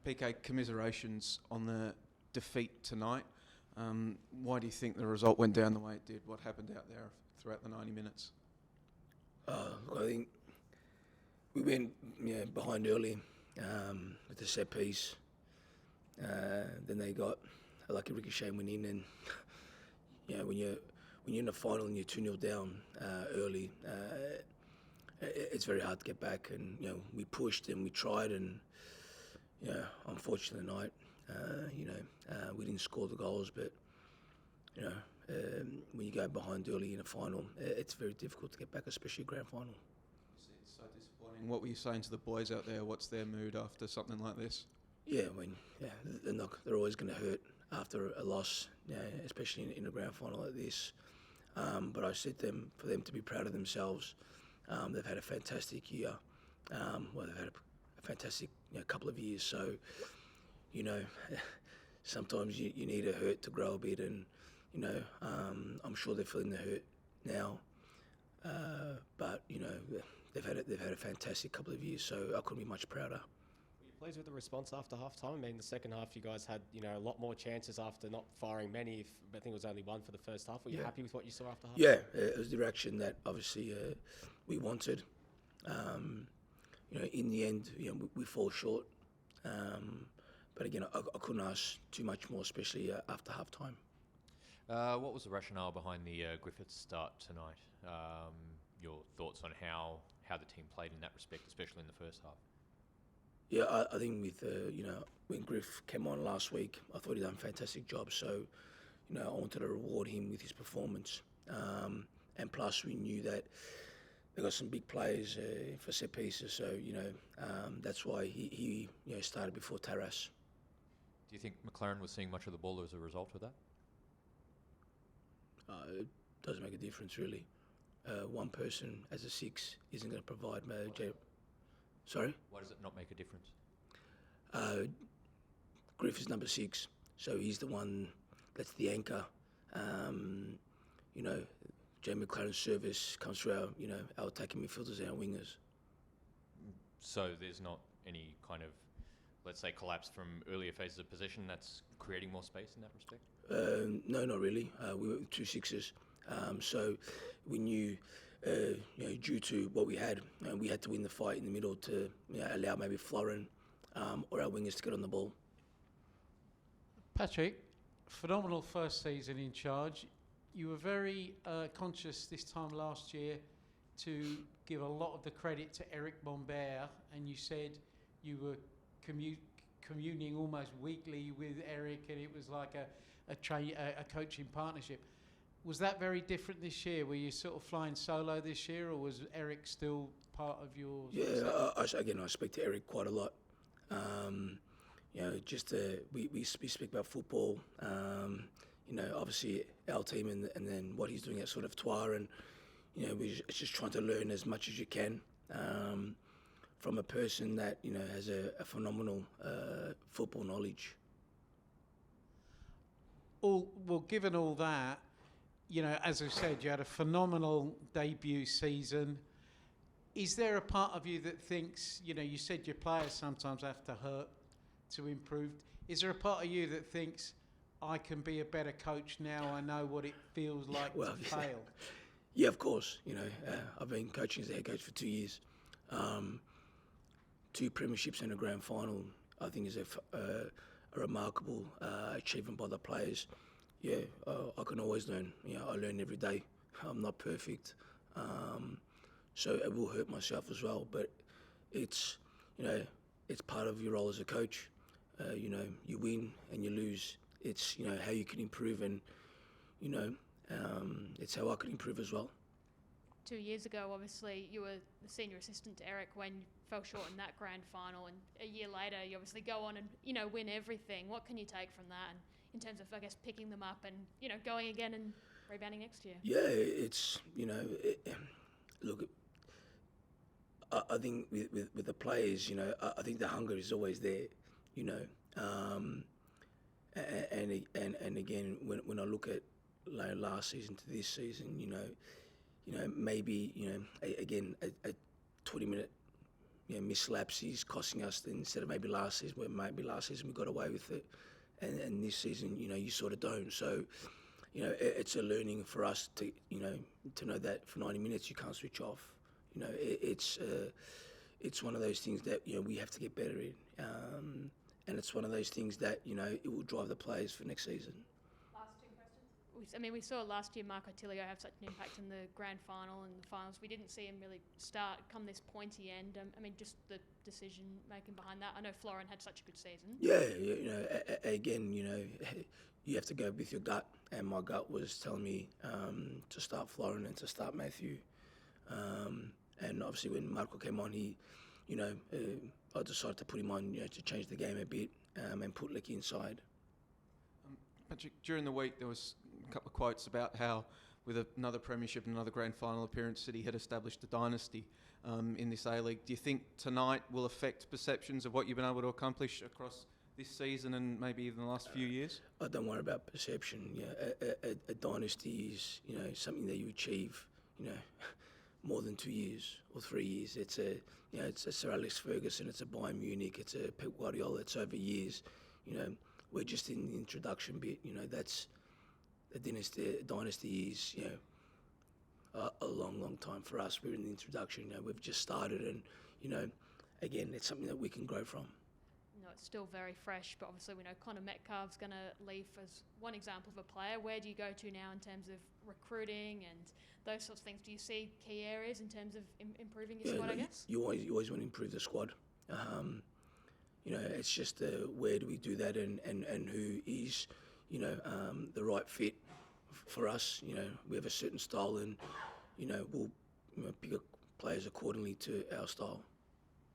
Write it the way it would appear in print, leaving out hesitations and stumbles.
PK, commiserations on the defeat tonight. Why do you think the result went down the way it did? What happened out there throughout the 90 minutes? I think we went behind early with the set piece. Then they got a lucky ricochet went in, and when you're in the final and you're 2-0 down early, it's very hard to get back. And we pushed and we tried, and unfortunately tonight, we didn't score the goals. But when you go behind early in a final, it's very difficult to get back, especially a grand final. It's so disappointing. What were you saying to the boys out there? What's their mood after something like this? Yeah, they're always going to hurt after a loss, especially in a grand final like this. But I said for them to be proud of themselves. They've had a fantastic year. They've had a fantastic couple of years. So, sometimes you need a hurt to grow a bit, and I'm sure they're feeling the hurt now. But they've had a fantastic couple of years. So I couldn't be much prouder. Pleased with the response after half-time? I mean, the second half you guys had, a lot more chances after not firing many. I think it was only one for the first half. Were you happy with what you saw after half? Yeah, it was the reaction that obviously we wanted. In the end, we fall short. But again, I couldn't ask too much more, especially after half-time. What was the rationale behind the Griffiths start tonight? Your thoughts on how the team played in that respect, especially in the first half? Yeah, I think with when Griff came on last week, I thought he done a fantastic job. So, I wanted to reward him with his performance. And plus, we knew that they got some big players for set pieces. So, that's why he started before Taras. Do you think McLaren was seeing much of the ball as a result of that? It doesn't make a difference really. One person as a 6 isn't going to provide. Sorry? Why does it not make a difference? Griff is number 6, so he's the one that's the anchor. Jay McLaren's service comes through our attacking midfielders and our wingers. So there's not any kind of, let's say, collapse from earlier phases of possession that's creating more space in that respect? No, not really. We went with 2 6s, so we knew. Due to what we had to win the fight in the middle to allow maybe Florin or our wingers to get on the ball. Patrick, phenomenal first season in charge. You were very conscious this time last year to give a lot of the credit to Eric Bombert, and you said you were communing almost weekly with Eric, and it was like a coaching partnership. Was that very different this year? Were you sort of flying solo this year, or was Eric still part of your... Yeah, I speak to Eric quite a lot. We speak about football, obviously our team and then what he's doing at sort of Twa, and, we're just trying to learn as much as you can from a person that, has a phenomenal football knowledge. Given all that, as I said, you had a phenomenal debut season. Is there a part of you that thinks, you said your players sometimes have to hurt to improve. Is there a part of you that thinks, I can be a better coach now, I know what it feels like to fail? Yeah, of course. I've been coaching as a head coach for 2 years. 2 premierships and a grand final, I think is a remarkable achievement by the players. Yeah, I can always learn. I learn every day. I'm not perfect, so it will hurt myself as well. But it's part of your role as a coach. You win and you lose. It's how you can improve, and it's how I can improve as well. 2 years ago, obviously, you were the senior assistant to Eric when you fell short in that grand final, and a year later, you obviously go on and win everything. What can you take from that? And in terms of, I guess, picking them up and, going again and rebounding next year? Yeah, it's, look, I think with the players, I think the hunger is always there, and again, when I look at last season to this season, maybe, again, a 20-minute, missed lapses costing us instead of maybe last season, where maybe last season we got away with it, and this season, you sort of don't. So, it's a learning for us to know that for 90 minutes you can't switch off. It's one of those things that we have to get better in, and it's one of those things that it will drive the players for next season. Last two questions. We saw last year Marco Tilio have such an impact in the grand final and the finals. We didn't see him really start come this pointy end. Just the decision making behind that. I know Florin had such a good season. Yeah, again, you have to go with your gut, and my gut was telling me to start Florin and to start Matthew. And obviously when Marco came on, I decided to put him on, to change the game a bit and put Licky inside. Patrick, during the week there was a couple of quotes about how with another premiership and another grand final appearance, City had established a dynasty in this A-League. Do you think tonight will affect perceptions of what you've been able to accomplish across this season and maybe even the last few years? I don't worry about perception. A dynasty is something that you achieve more than 2 years or 3 years. It's a Sir Alex Ferguson, it's a Bayern Munich, it's a Pep Guardiola. It's over years. We're just in the introduction bit. That's a dynasty. Dynasty is a long time for us. We're in the introduction. We've just started, and again, it's something that we can grow from. It's still very fresh, but obviously we know Connor Metcalf's going to leave as one example of a player. Where do you go to now in terms of recruiting and those sorts of things? Do you see key areas in terms of improving your squad, I guess? You always want to improve the squad. It's just where do we do that, and who is, the right fit for us. We have a certain style, and we'll pick up players accordingly to our style.